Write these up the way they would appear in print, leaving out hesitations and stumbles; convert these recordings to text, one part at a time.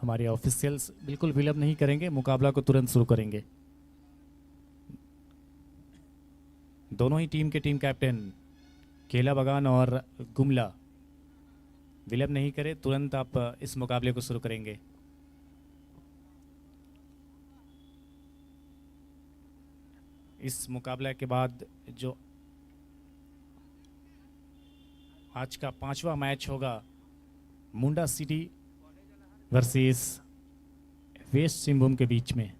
हमारे ऑफिशियल्स बिल्कुल विलंब नहीं करेंगे, मुकाबला को तुरंत शुरू करेंगे। दोनों ही टीम के टीम कैप्टन केला बगान और गुमला विलंब नहीं करें, तुरंत आप इस मुकाबले को शुरू करेंगे। इस मुकाबले के बाद जो आज का 5वां मैच होगा मुंडा सिटी वर्सेस वेस्ट सिंहभूम के बीच में।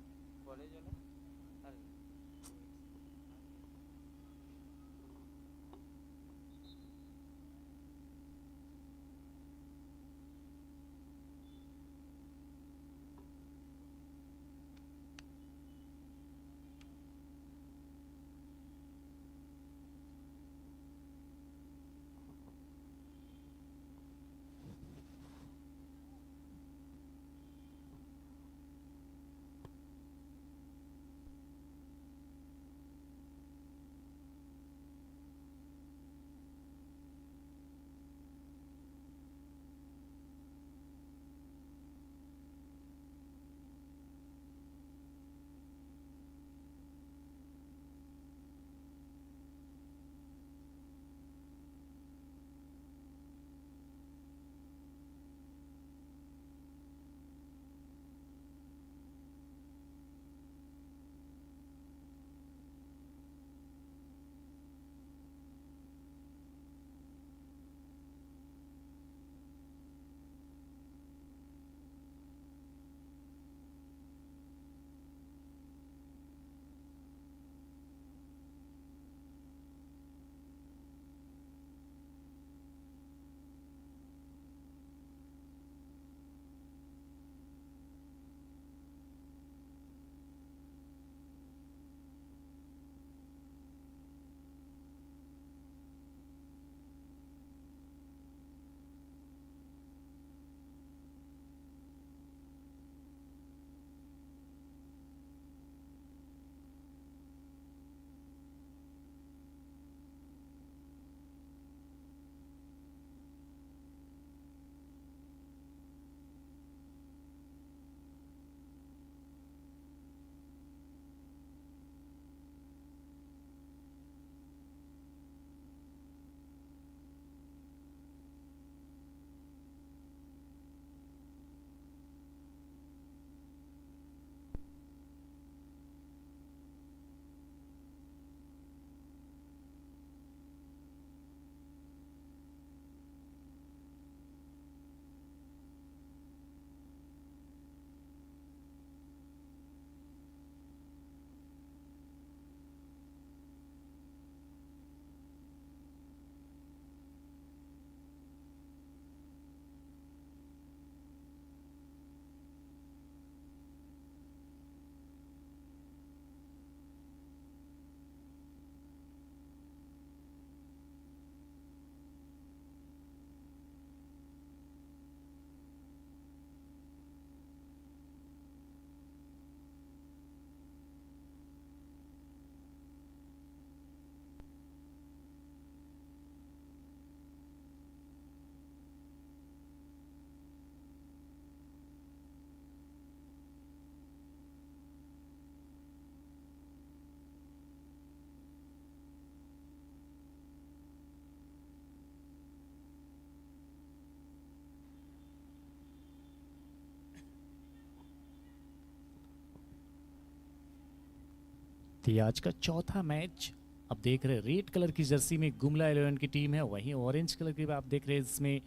तो ये आज का चौथा मैच अब देख रहे हैं। रेड कलर की जर्सी में गुमला 11 की टीम है, वहीं ऑरेंज कलर की आप देख रहे हैं इसमें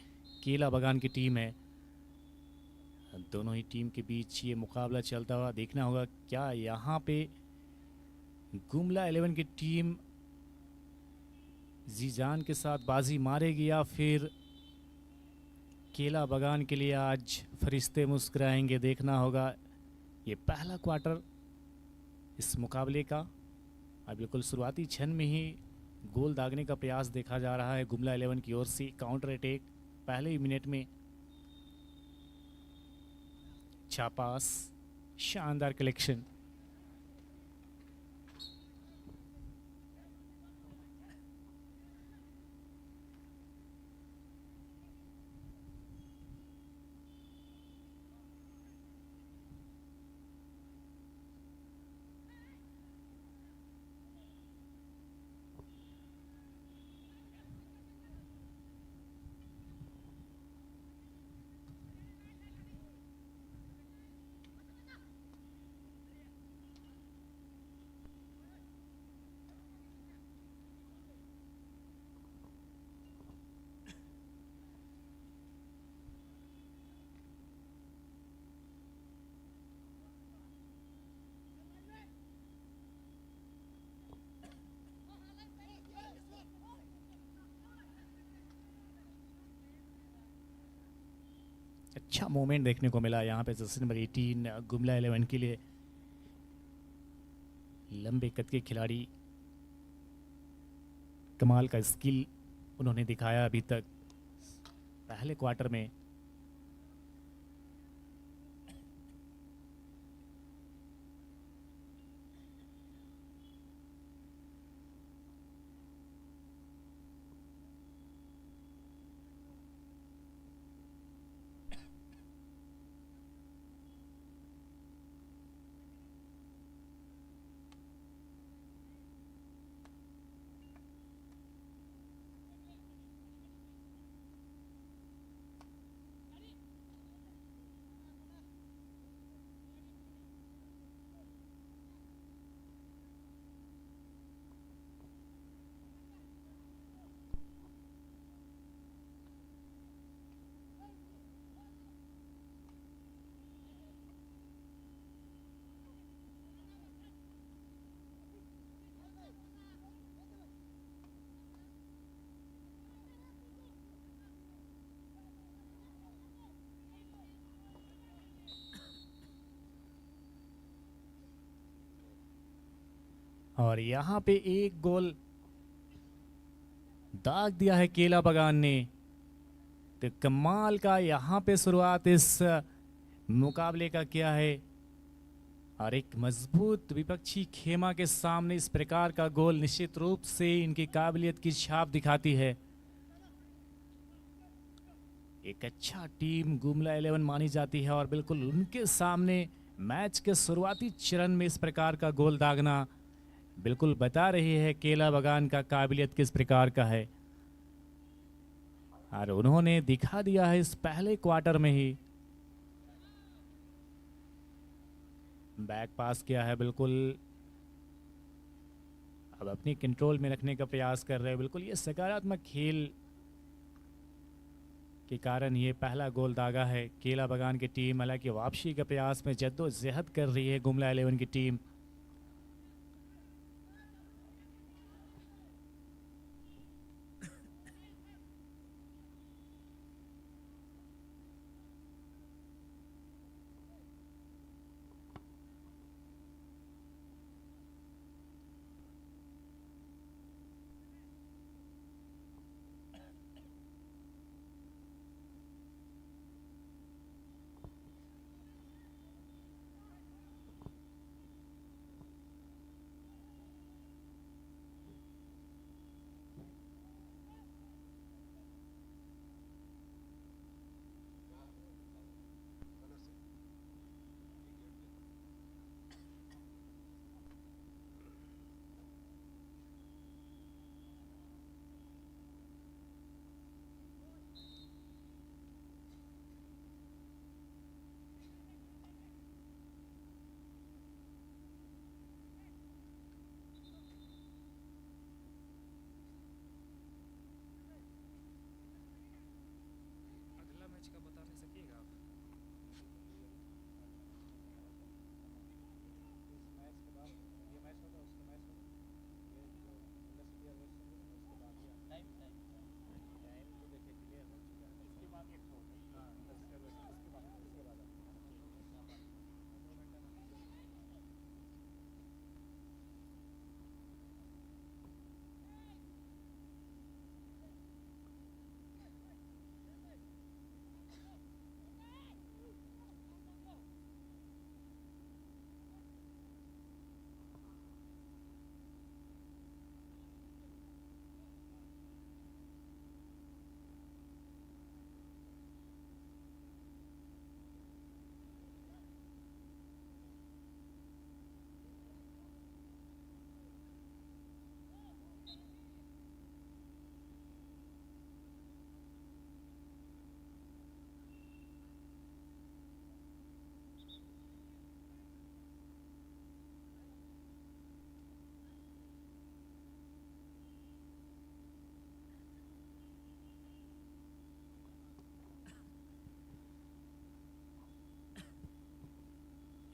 केला बगान की टीम है। दोनों ही टीम के बीच ये मुकाबला चलता हुआ देखना होगा, क्या यहाँ पे गुमला 11 की टीम जी जान के साथ बाजी मारेगी या फिर केला बगान के लिए आज फरिश्ते मुस्कुराएंगे, देखना होगा। ये पहला क्वार्टर इस मुकाबले का अब बिल्कुल शुरुआती क्षण में ही गोल दागने का प्रयास देखा जा रहा है गुमला 11 की ओर से। काउंटर अटैक पहले ही मिनट में, छापास, शानदार कलेक्शन। अच्छा मोमेंट देखने को मिला यहाँ पे जर्सी नंबर 18 गुमला 11 के लिए। लंबे कद के खिलाड़ी, कमाल का स्किल उन्होंने दिखाया अभी तक पहले क्वार्टर में। और यहाँ पे एक गोल दाग दिया है केला बगान ने। तो कमाल का यहाँ पे शुरुआत इस मुकाबले का किया है, और एक मजबूत विपक्षी खेमा के सामने इस प्रकार का गोल निश्चित रूप से इनकी काबिलियत की छाप दिखाती है। एक अच्छा टीम गुमला 11 मानी जाती है, और बिल्कुल उनके सामने मैच के शुरुआती चरण में इस प्रकार का गोल दागना बिल्कुल बता रही है केला बगान का काबिलियत किस प्रकार का है। और उन्होंने दिखा दिया है इस पहले क्वार्टर में ही। बैक पास किया है, बिल्कुल अब अपनी कंट्रोल में रखने का प्रयास कर रहे हैं। बिल्कुल ये सकारात्मक खेल के कारण ये पहला गोल दागा है केला बगान की टीम। हालांकि वापसी के प्रयास में जद्दोजहद कर रही है गुमला 11 की टीम।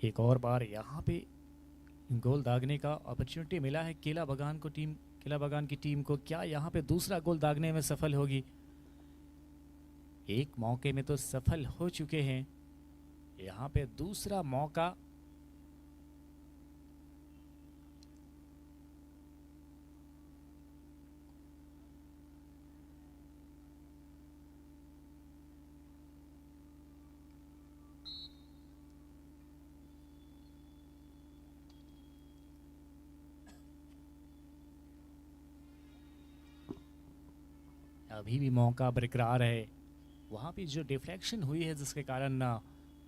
एक और बार यहाँ पे गोल दागने का अपॉर्चुनिटी मिला है केला बगान की टीम को। क्या यहाँ पे दूसरा गोल दागने में सफल होगी? एक मौके में तो सफल हो चुके हैं, यहाँ पे दूसरा मौका। अभी भी मौका बरकरार है। वहाँ पे जो डिफ्लेक्शन हुई है जिसके कारण ना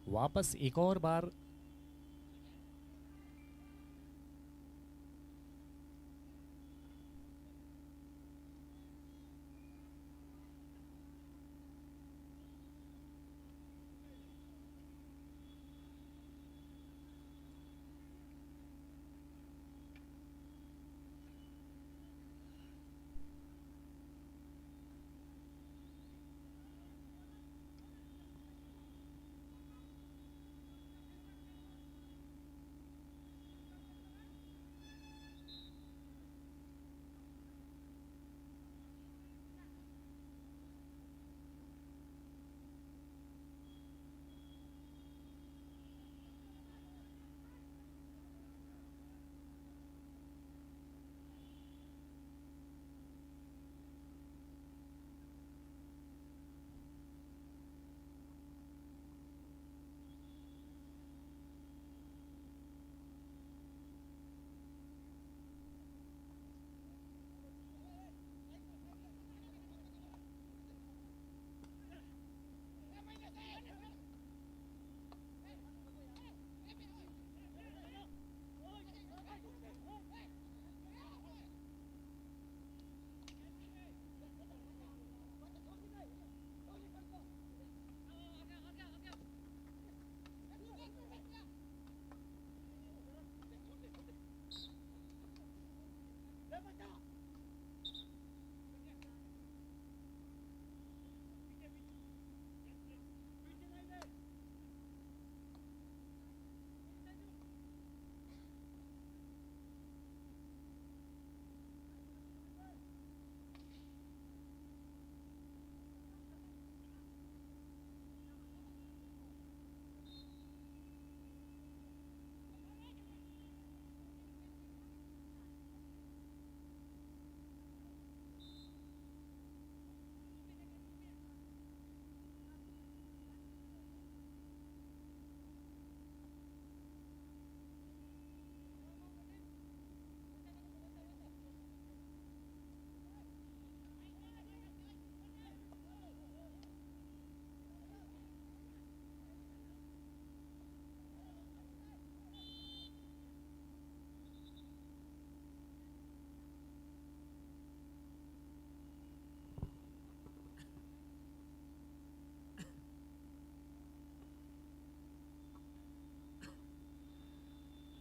वापस एक और बार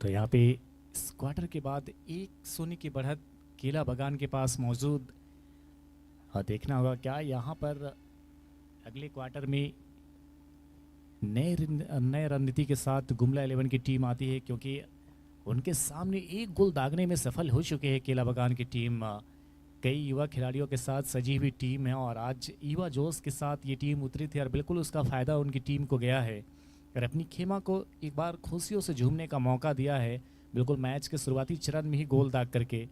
तो यहाँ पे इस क्वार्टर के बाद 1-0 की बढ़त केला बगान के पास मौजूद। और देखना होगा क्या यहाँ पर अगले क्वार्टर में नए रणनीति के साथ गुमला 11 की टीम आती है, क्योंकि उनके सामने एक गोल दागने में सफल हो चुके हैं केला बगान की टीम। कई युवा खिलाड़ियों के साथ सजी हुई टीम है और आज युवा जोश के साथ ये टीम उतरी थी और बिल्कुल उसका फ़ायदा उनकी टीम को गया है और अपनी खेमा को एक बार खुशियों से झूमने का मौका दिया है, बिल्कुल मैच के शुरुआती चरण में ही गोल दाग करके।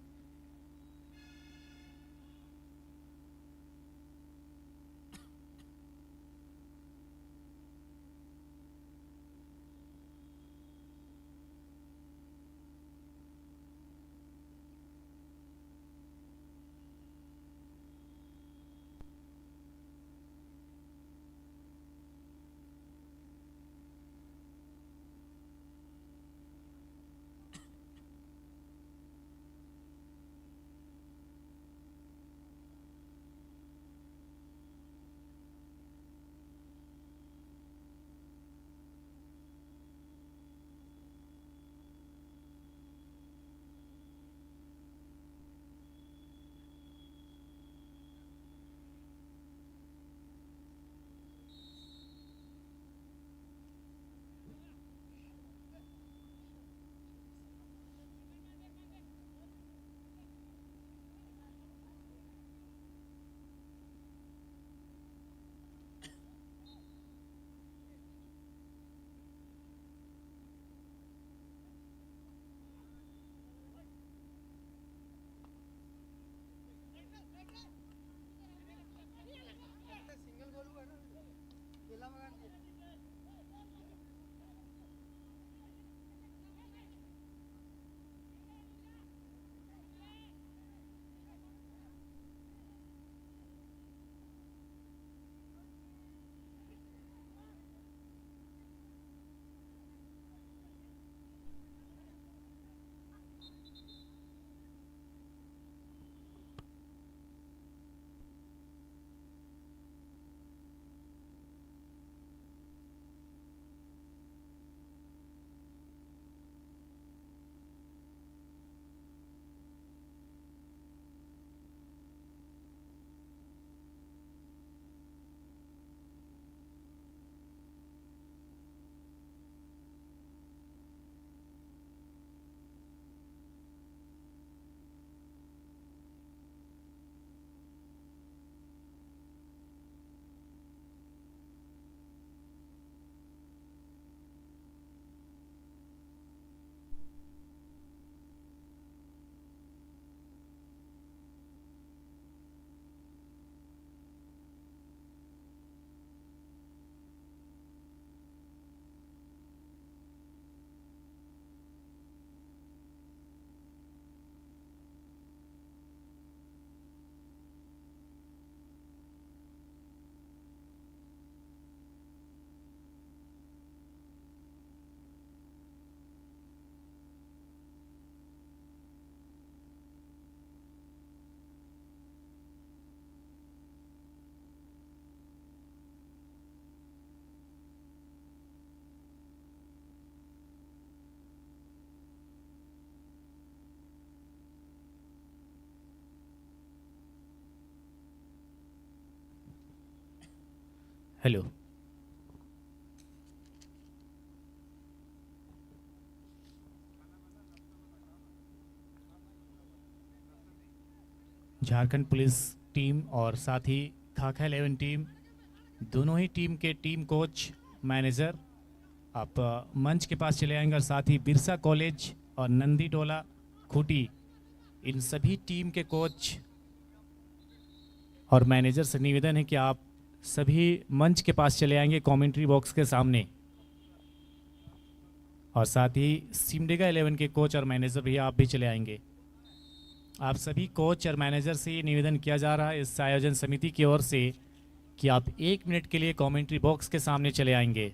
हेलो। झारखंड पुलिस टीम और साथ ही खाका 11 टीम, दोनों ही टीम के टीम कोच, मैनेजर आप मंच के पास चले आएंगे और साथ ही बिरसा कॉलेज और नंदी टोला खूटी, इन सभी टीम के कोच और मैनेजर से निवेदन है कि आप सभी मंच के पास चले आएंगे कमेंट्री बॉक्स के सामने। और साथ ही सिमडेगा 11 के कोच और मैनेजर भैया आप भी चले आएंगे। आप सभी कोच और मैनेजर से ये निवेदन किया जा रहा है इस आयोजन समिति की ओर से कि आप 1 मिनट के लिए कमेंट्री बॉक्स के सामने चले आएंगे।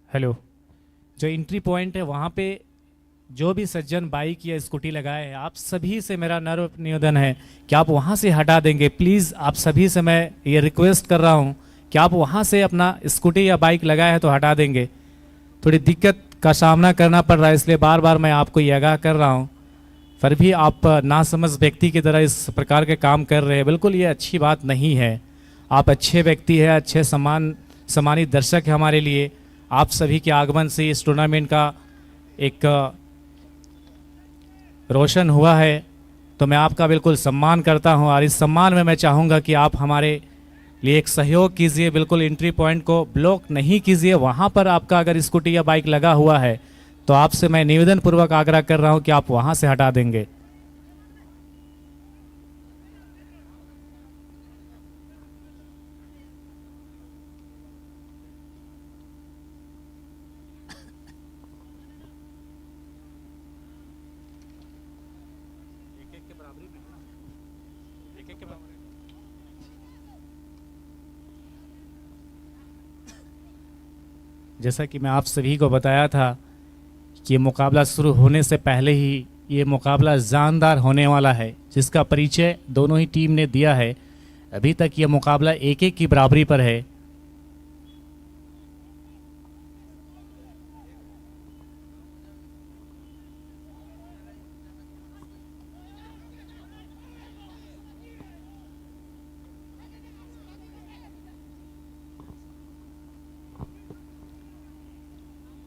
हेलो। जो एंट्री पॉइंट है वहाँ पे जो भी सज्जन बाइक या स्कूटी लगाए हैं, आप सभी से मेरा नर्व निवेदन है कि आप वहाँ से हटा देंगे। प्लीज़ आप सभी से मैं ये रिक्वेस्ट कर रहा हूँ कि आप वहाँ से अपना स्कूटी या बाइक लगाए हैं तो हटा देंगे। थोड़ी दिक्कत का सामना करना पड़ रहा है, इसलिए बार बार मैं आपको ये आगाह कर रहा हूँ। फिर भी आप नासमझ व्यक्ति की तरह इस प्रकार के काम कर रहे हैं, बिल्कुल ये अच्छी बात नहीं है। आप अच्छे व्यक्ति हैं, अच्छे सम्मानित दर्शक हैं हमारे लिए। आप सभी के आगमन से इस टूर्नामेंट का एक रोशन हुआ है, तो मैं आपका बिल्कुल सम्मान करता हूं और इस सम्मान में मैं चाहूँगा कि आप हमारे लिए एक सहयोग कीजिए। बिल्कुल एंट्री पॉइंट को ब्लॉक नहीं कीजिए। वहाँ पर आपका अगर स्कूटी या बाइक लगा हुआ है तो आपसे मैं निवेदन पूर्वक आग्रह कर रहा हूँ कि आप वहाँ से हटा देंगे। जैसा कि मैं आप सभी को बताया था कि ये मुकाबला शुरू होने से पहले ही ये मुकाबला जानदार होने वाला है, जिसका परिचय दोनों ही टीम ने दिया है। अभी तक ये मुकाबला 1-1 की बराबरी पर है।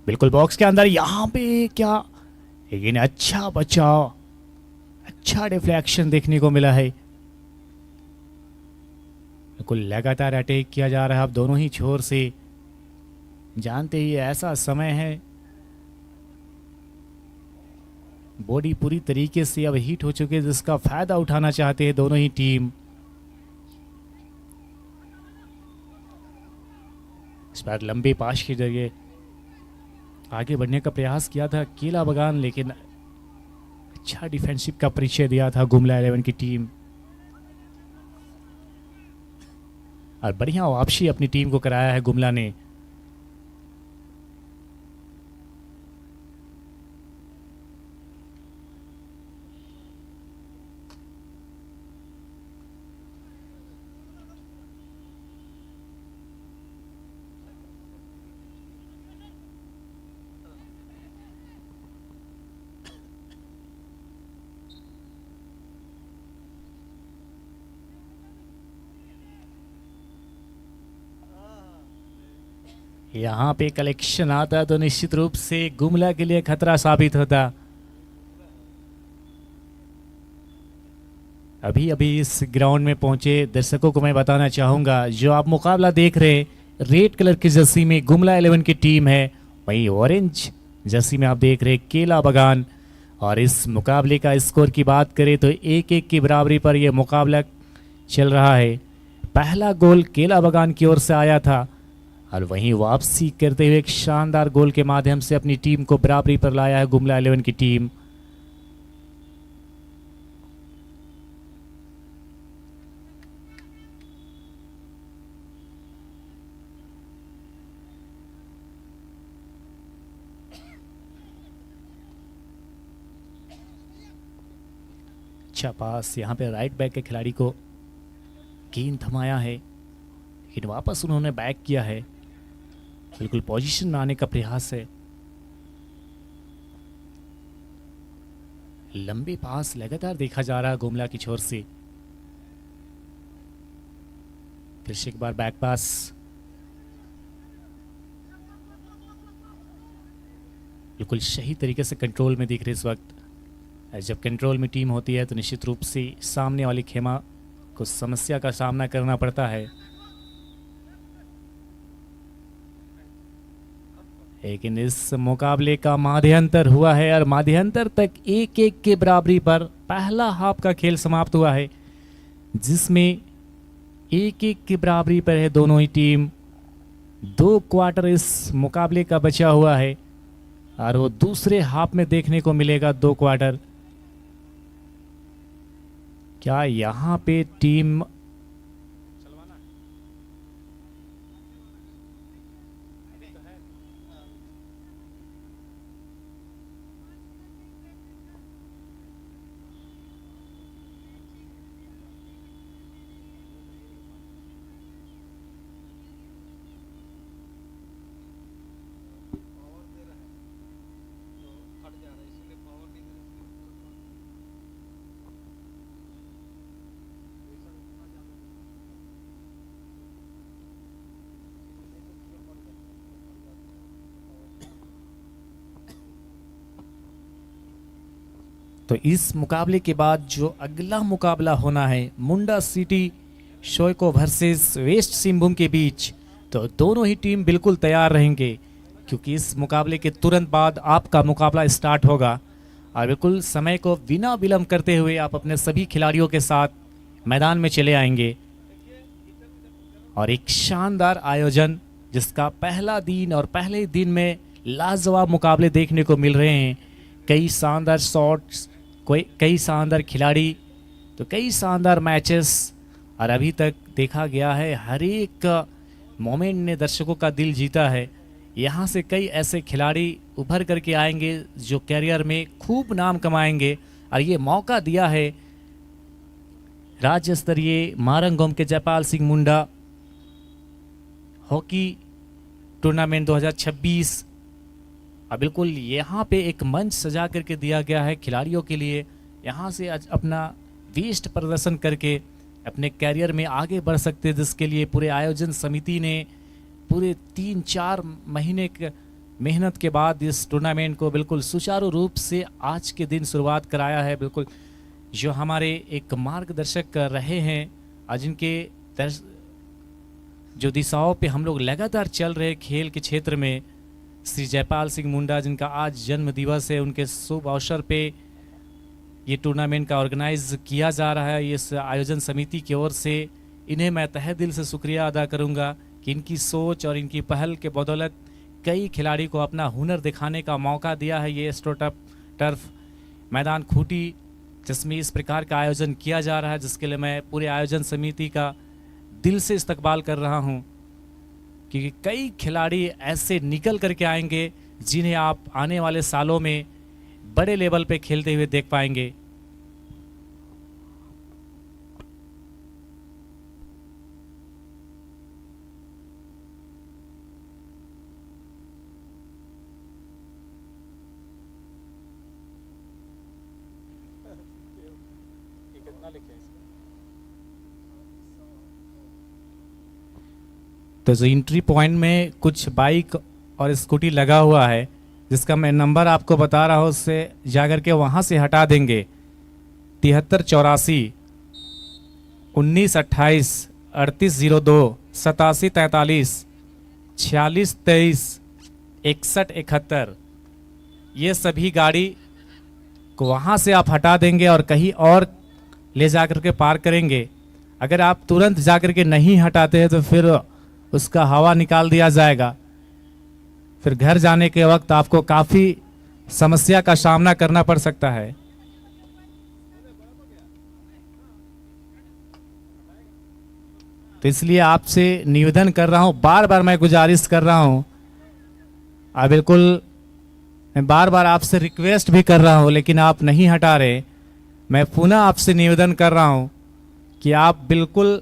बिल्कुल बॉक्स के अंदर, यहाँ पे क्या, लेकिन अच्छा बचाव, अच्छा डिफ्लेक्शन देखने को मिला है। बिल्कुल लगातार अटैक किया जा रहा है अब दोनों ही छोर से। जानते ही ऐसा समय है, बॉडी पूरी तरीके से अब हीट हो चुकी है, जिसका फायदा उठाना चाहते हैं दोनों ही टीम। इस बार लंबे पास के जरिए आगे बढ़ने का प्रयास किया था केला बगान, लेकिन अच्छा डिफेंसिव का परिचय दिया था गुमला 11 की टीम, और बढ़िया वापसी अपनी टीम को कराया है गुमला ने। यहाँ पे कलेक्शन आता तो निश्चित रूप से गुमला के लिए खतरा साबित होता। अभी अभी इस ग्राउंड में पहुंचे दर्शकों को मैं बताना चाहूंगा, जो आप मुकाबला देख रहे हैं, रेड कलर की जर्सी में गुमला 11 की टीम है, वहीं ऑरेंज जर्सी में आप देख रहे हैं केला बगान। और इस मुकाबले का स्कोर की बात करें तो 1-1 की बराबरी पर यह मुकाबला चल रहा है। पहला गोल केला बगान की ओर से आया था, और वहीं वापसी करते हुए एक शानदार गोल के माध्यम से अपनी टीम को बराबरी पर लाया है गुमला 11 की टीम। अच्छा पास यहाँ पे राइट बैक के खिलाड़ी को गेंद थमाया है, लेकिन वापस उन्होंने बैक किया है। बिल्कुल पोजीशन में आने का प्रयास है। लंबे पास लगातार देखा जा रहा है गुमला की छोर से। फिर से एक बार बैक पास, बिल्कुल सही तरीके से कंट्रोल में दिख रही इस वक्त। जब कंट्रोल में टीम होती है तो निश्चित रूप से सामने वाली खेमा को समस्या का सामना करना पड़ता है, लेकिन इस मुकाबले का माध्यांतर हुआ है, और माध्यांतर तक 1-1 के बराबरी पर पहला हाफ का खेल समाप्त हुआ है, जिसमें 1-1 की बराबरी पर है दोनों ही टीम। 2 क्वार्टर इस मुकाबले का बचा हुआ है, और वो दूसरे हाफ में देखने को मिलेगा 2 क्वार्टर। क्या यहाँ पे टीम तो इस मुकाबले के बाद जो अगला मुकाबला होना है मुंडा सिटी शोयको वर्सेस वेस्ट सिंहभूम के बीच, तो दोनों ही टीम बिल्कुल तैयार रहेंगे, क्योंकि इस मुकाबले के तुरंत बाद आपका मुकाबला स्टार्ट होगा। और बिल्कुल समय को बिना विलंब करते हुए आप अपने सभी खिलाड़ियों के साथ मैदान में चले आएंगे, और एक शानदार आयोजन जिसका पहला दिन और पहले दिन में लाजवाब मुकाबले देखने को मिल रहे हैं। कई शानदार शॉट्स, कई शानदार खिलाड़ी, तो कई शानदार मैचेस, और अभी तक देखा गया है हर एक मोमेंट ने दर्शकों का दिल जीता है। यहाँ से कई ऐसे खिलाड़ी उभर करके आएंगे जो कैरियर में खूब नाम कमाएंगे, और ये मौका दिया है राज्य स्तरीय मारंगोम के जयपाल सिंह मुंडा हॉकी टूर्नामेंट 2026। अब बिल्कुल यहाँ पे एक मंच सजा करके दिया गया है खिलाड़ियों के लिए, यहाँ से आज अपना बेस्ट प्रदर्शन करके अपने कैरियर में आगे बढ़ सकते हैं, जिसके लिए पूरे आयोजन समिति ने पूरे 3-4 महीने मेहनत के बाद इस टूर्नामेंट को बिल्कुल सुचारू रूप से आज के दिन शुरुआत कराया है। बिल्कुल जो हमारे एक मार्गदर्शक रहे हैं, आज इनके जो दिशाओं पे हम लोग लगातार चल रहे खेल के क्षेत्र में, श्री जयपाल सिंह मुंडा जिनका आज जन्म दिवस है, उनके शुभ अवसर पे ये टूर्नामेंट का ऑर्गेनाइज किया जा रहा है। इस आयोजन समिति की ओर से इन्हें मैं तहे दिल से शुक्रिया अदा करूंगा कि इनकी सोच और इनकी पहल के बदौलत कई खिलाड़ी को अपना हुनर दिखाने का मौका दिया है। ये टर्फ मैदान खूंटी जिसमें इस प्रकार का आयोजन किया जा रहा है, जिसके लिए मैं पूरे आयोजन समिति का दिल से इस्तकबाल कर रहा हूं, क्योंकि कई खिलाड़ी ऐसे निकल करके आएंगे जिन्हें आप आने वाले सालों में बड़े लेवल पे खेलते हुए देख पाएंगे। तो जो एंट्री पॉइंट में कुछ बाइक और स्कूटी लगा हुआ है, जिसका मैं नंबर आपको बता रहा हूँ, उससे जाकर के वहाँ से हटा देंगे। 7384 1928 3802 8743 4623 6171, ये सभी गाड़ी को वहाँ से आप हटा देंगे और कहीं और ले जाकर के पार करेंगे। अगर आप तुरंत जाकर के नहीं हटाते हैं तो फिर उसका हवा निकाल दिया जाएगा, फिर घर जाने के वक्त आपको काफ़ी समस्या का सामना करना पड़ सकता है। तो इसलिए आपसे निवेदन कर रहा हूं, बार बार मैं गुजारिश कर रहा हूं, बिल्कुल मैं बार बार आपसे रिक्वेस्ट भी कर रहा हूं, लेकिन आप नहीं हटा रहे। मैं पुनः आपसे निवेदन कर रहा हूं कि आप बिल्कुल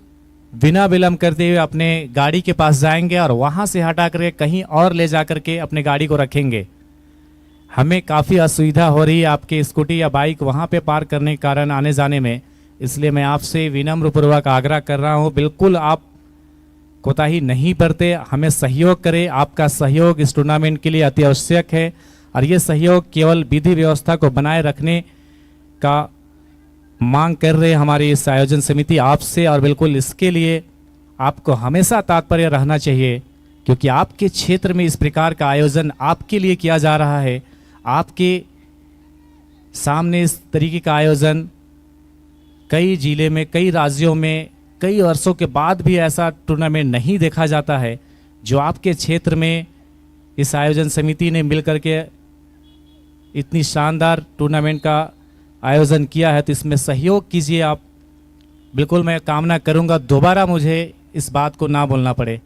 बिना विलंब करते हुए अपने गाड़ी के पास जाएंगे और वहां से हटा करके कहीं और ले जा करके अपने गाड़ी को रखेंगे। हमें काफ़ी असुविधा हो रही है आपके स्कूटी या बाइक वहां पे पार्क करने के कारण आने जाने में, इसलिए मैं आपसे विनम्र पूर्वक आग्रह कर रहा हूं, बिल्कुल आप कोताही नहीं बरते, हमें सहयोग करें। आपका सहयोग इस टूर्नामेंट के लिए अति आवश्यक है और ये सहयोग केवल विधि व्यवस्था को बनाए रखने का मांग कर रहे हमारी इस आयोजन समिति आपसे, और बिल्कुल इसके लिए आपको हमेशा तात्पर्य रहना चाहिए, क्योंकि आपके क्षेत्र में इस प्रकार का आयोजन आपके लिए किया जा रहा है। आपके सामने इस तरीके का आयोजन कई जिले में, कई राज्यों में कई वर्षों के बाद भी ऐसा टूर्नामेंट नहीं देखा जाता है। जो आपके क्षेत्र में इस आयोजन समिति ने मिलकर के इतनी शानदार टूर्नामेंट का आयोजन किया है, तो इसमें सहयोग कीजिए आप। बिल्कुल मैं कामना करूंगा दोबारा मुझे इस बात को ना बोलना पड़े।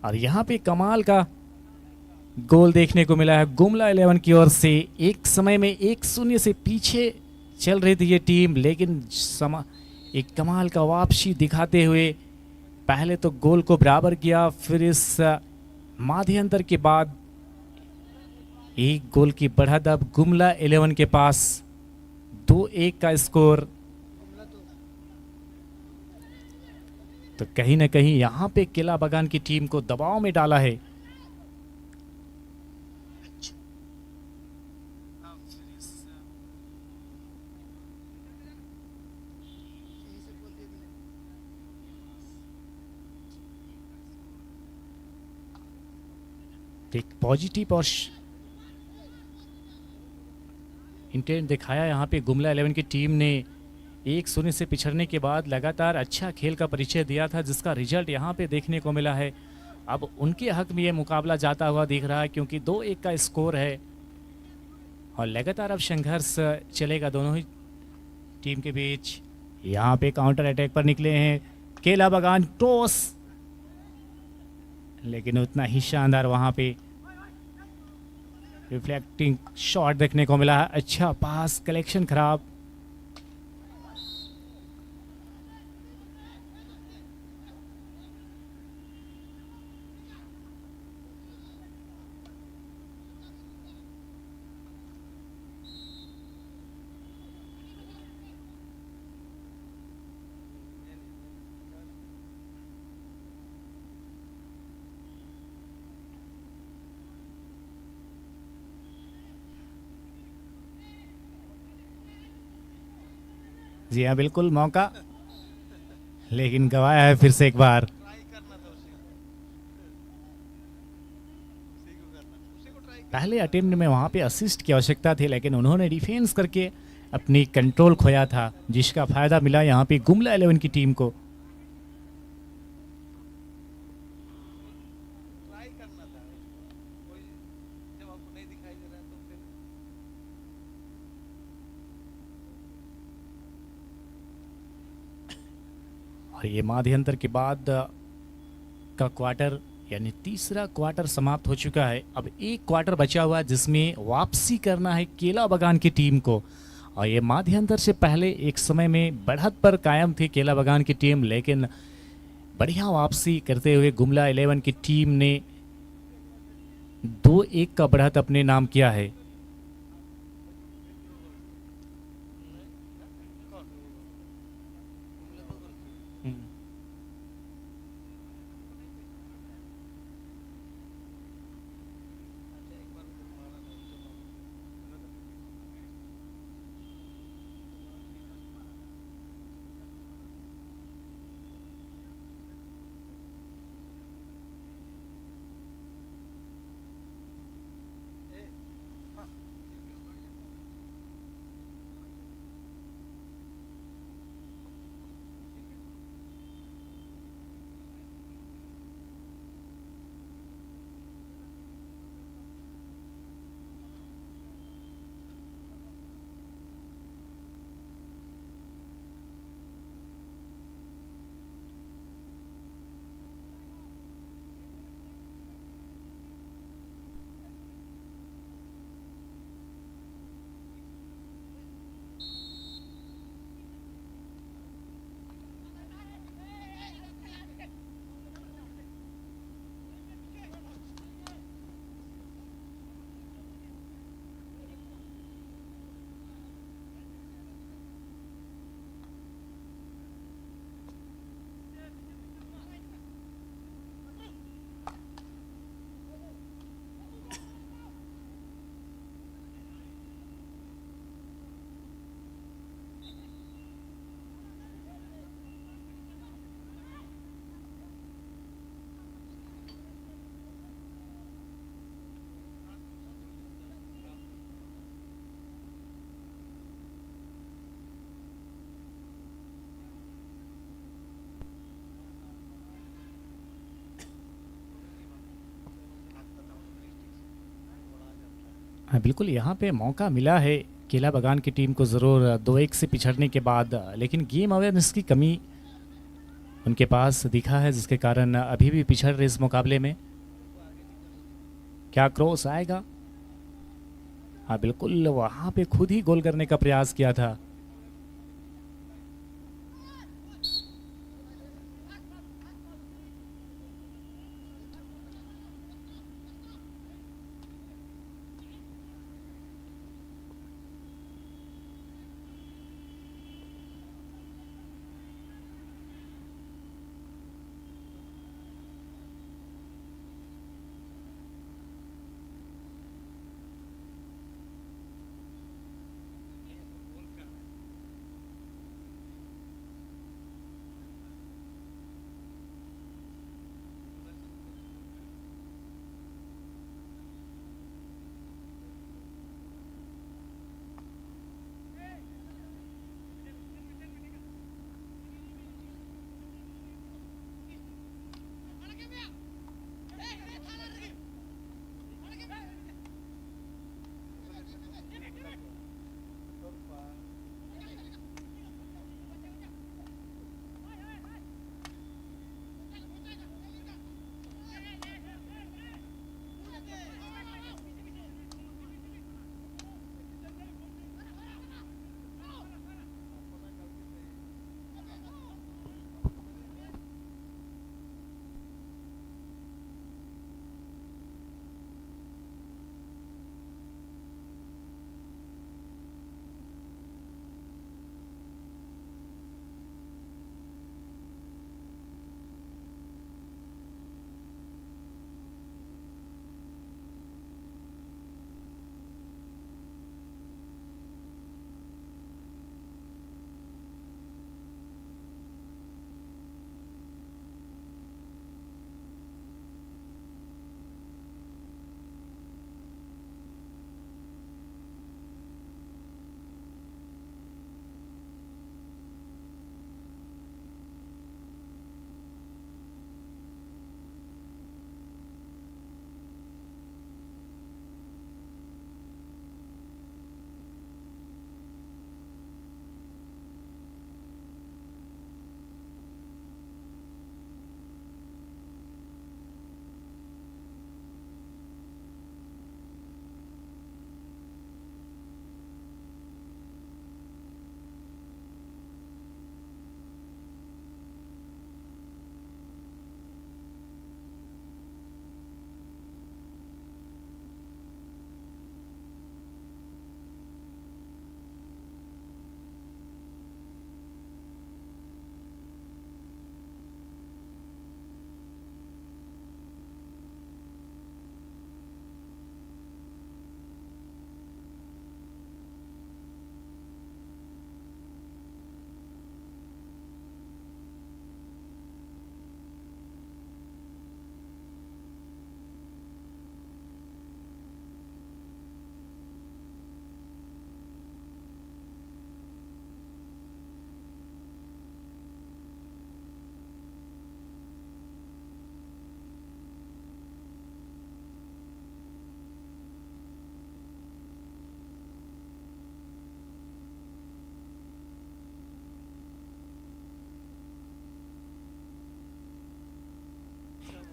और यहाँ पे कमाल का गोल देखने को मिला है गुमला 11 की ओर से। एक समय में 1-0 से पीछे चल रही थी ये टीम, लेकिन एक कमाल का वापसी दिखाते हुए पहले तो गोल को बराबर किया, फिर इस माध्यांतर के बाद एक गोल की बढ़त अब गुमला 11 के पास। 2-1 का स्कोर। तो कहीं ना कहीं यहाँ पे किला बगान की टीम को दबाव में डाला है। एक पॉजिटिव और इंटेंट दिखाया यहाँ पे गुमला 11 की टीम ने। 1-0 से पिछड़ने के बाद लगातार अच्छा खेल का परिचय दिया था, जिसका रिजल्ट यहाँ पे देखने को मिला है। अब उनके हक में ये मुकाबला जाता हुआ दिख रहा है, क्योंकि 2-1 का स्कोर है और लगातार अब संघर्ष चलेगा दोनों ही टीम के बीच। यहाँ पे काउंटर अटैक पर निकले हैं केला बगान। टॉस, लेकिन उतना ही शानदार वहाँ पे रिफ्लेक्टिंग शॉट देखने को मिला है। अच्छा पास, कलेक्शन खराब। जी हाँ, बिल्कुल मौका, लेकिन गवाया है फिर से एक बार। पहले अटेम्प्ट में वहाँ पे असिस्ट की आवश्यकता थी, लेकिन उन्होंने डिफेंस करके अपनी कंट्रोल खोया था, जिसका फायदा मिला यहाँ पे गुमला 11 की टीम को। और ये माध्यांतर के बाद का क्वार्टर यानी तीसरा क्वार्टर समाप्त हो चुका है। अब एक क्वार्टर बचा हुआ है, जिसमें वापसी करना है केला बगान की टीम को। और ये माध्यांतर से पहले एक समय में बढ़त पर कायम थी केला बगान की टीम, लेकिन बढ़िया वापसी करते हुए गुमला 11 की टीम ने 2-1 का बढ़त अपने नाम किया है। हाँ बिल्कुल, यहाँ पे मौका मिला है केला बगान की टीम को ज़रूर 2-1 से पिछड़ने के बाद, लेकिन गेम अवेयरनेस की कमी उनके पास दिखा है, जिसके कारण अभी भी पिछड़ रहे इस मुकाबले में। क्या क्रॉस आएगा? हाँ बिल्कुल, वहाँ पे खुद ही गोल करने का प्रयास किया था।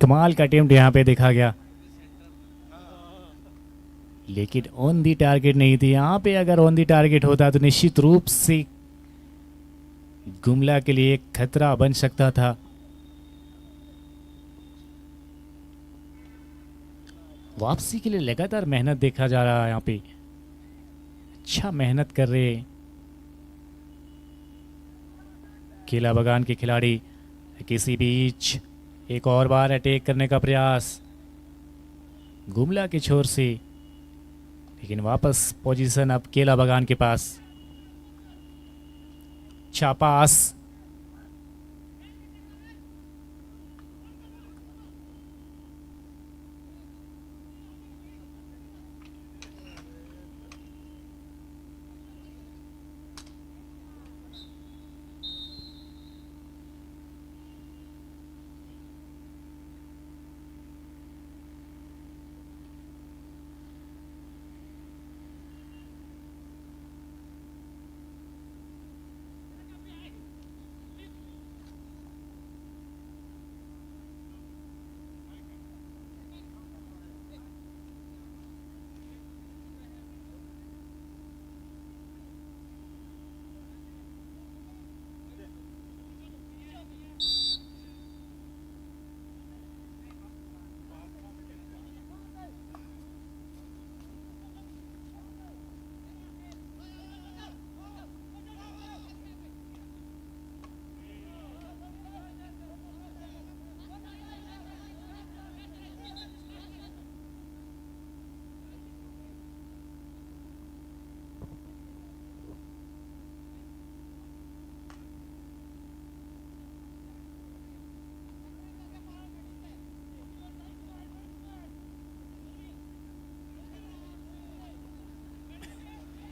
कमाल का अटेम्प्ट यहाँ पे देखा गया, लेकिन ऑन दी टारगेट नहीं थी। यहाँ पे अगर ऑन दी टारगेट होता तो निश्चित रूप से गुमला के लिए एक खतरा बन सकता था। वापसी के लिए लगातार मेहनत देखा जा रहा है यहाँ पे, अच्छा मेहनत कर रहे केला बगान के खिलाड़ी। किसी बीच एक और बार अटैक करने का प्रयास गुमला के छोर से, लेकिन वापस पोजीशन अब केला बगान के पास। छापास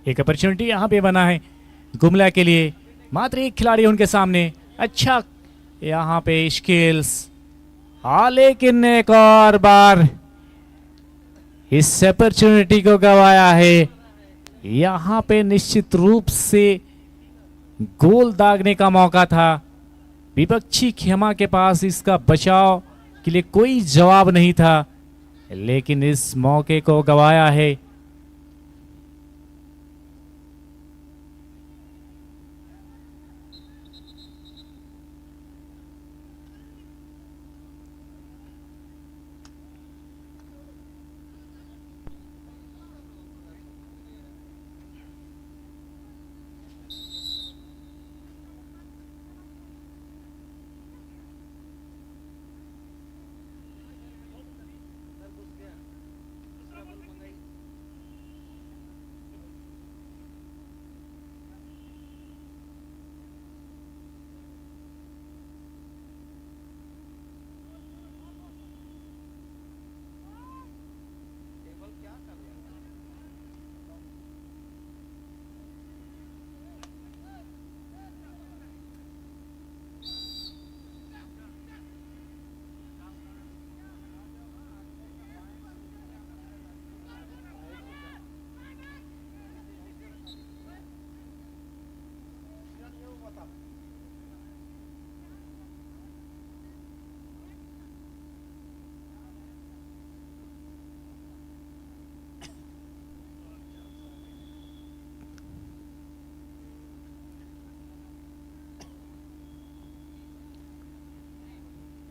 एक अपॉर्चुनिटी यहाँ पे बना है गुमला के लिए, मात्र एक खिलाड़ी उनके सामने। अच्छा यहाँ पे स्किल्स, लेकिन एक और बार इस अपॉर्चुनिटी को गवाया है। यहाँ पे निश्चित रूप से गोल दागने का मौका था। विपक्षी खेमा के पास इसका बचाव के लिए कोई जवाब नहीं था, लेकिन इस मौके को गवाया है।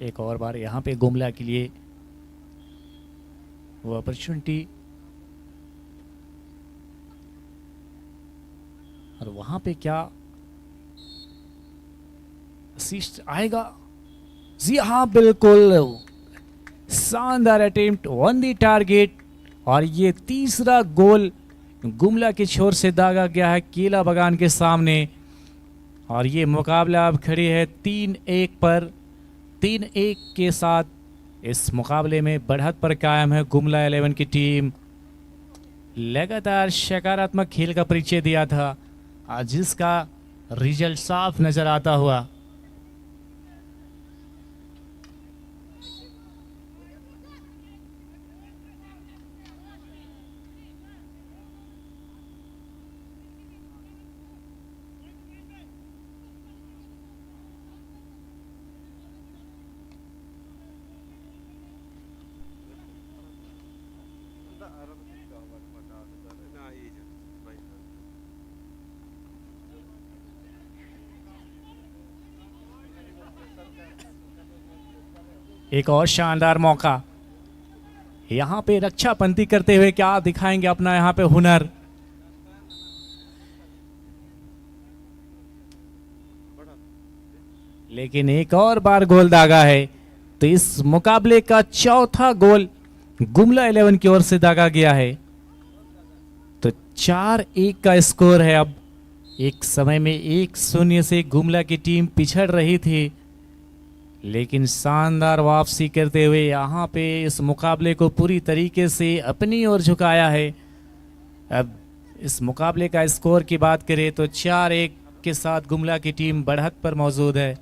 एक और बार यहाँ पे गुमला के लिए वो अपॉर्चुनिटी, और वहां पे क्या असिस्ट आएगा? जी हाँ, बिल्कुल शानदार अटेम्प्ट, ऑन द टारगेट। और ये तीसरा गोल गुमला के छोर से दागा गया है केला बगान के सामने। और ये मुकाबला अब खड़ी है 3-1 पर। 3-1 के साथ इस मुकाबले में बढ़त पर कायम है गुमला 11 की टीम। लगातार सकारात्मक खेल का परिचय दिया था, आज जिसका रिजल्ट साफ नजर आता हुआ। एक और शानदार मौका, यहाँ पे रक्षा पंती करते हुए क्या दिखाएंगे अपना यहाँ पे हुनर। लेकिन एक और बार गोल दागा है, तो इस मुकाबले का चौथा गोल गुमला 11 की ओर से दागा गया है। तो 4-1 का स्कोर है। अब एक समय में 1-0 से गुमला की टीम पिछड़ रही थी, लेकिन शानदार वापसी करते हुए यहाँ पे इस मुकाबले को पूरी तरीके से अपनी ओर झुकाया है। अब इस मुकाबले का स्कोर की बात करें तो 4-1 के साथ गुमला की टीम बढ़त पर मौजूद है।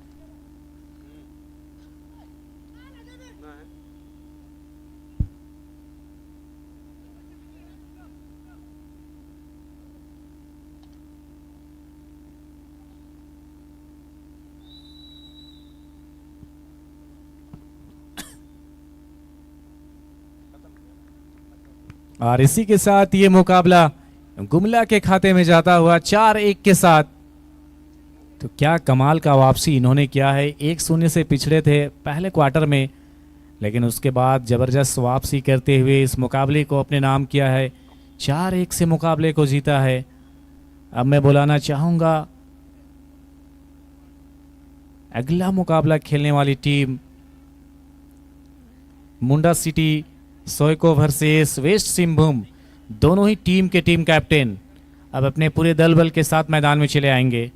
और इसी के साथ ये मुकाबला गुमला के खाते में जाता हुआ 4-1 के साथ। तो क्या कमाल का वापसी इन्होंने किया है। 1-0 से पिछड़े थे पहले क्वार्टर में, लेकिन उसके बाद जबरदस्त वापसी करते हुए इस मुकाबले को अपने नाम किया है। 4-1 से मुकाबले को जीता है। अब मैं बुलाना चाहूंगा अगला मुकाबला खेलने वाली टीम मुंडा सिटी सोयको वर्सेस वेस्ट सिंहभूम। दोनों ही टीम के टीम कैप्टन अब अपने पूरे दल बल के साथ मैदान में चले आएंगे।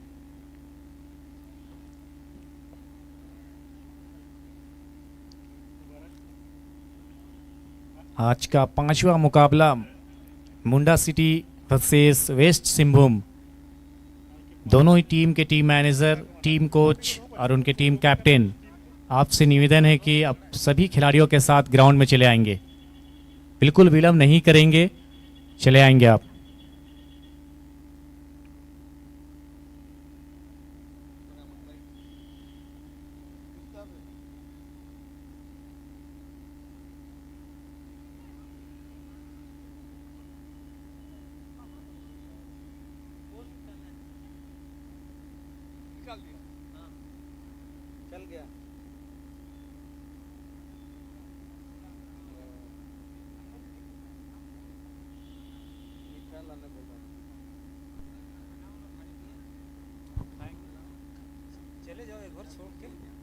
आज का 5वां मुकाबला मुंडा सिटी वर्सेस वेस्ट सिंहभूम। दोनों ही टीम के टीम मैनेजर, टीम कोच और उनके टीम कैप्टन, आपसे निवेदन है कि आप सभी खिलाड़ियों के साथ ग्राउंड में चले आएंगे, बिल्कुल विलंब नहीं करेंगे, चले आएंगे आप। चल गया। मीठा लाने बोला। चले जाओ एक बार छोड़ के।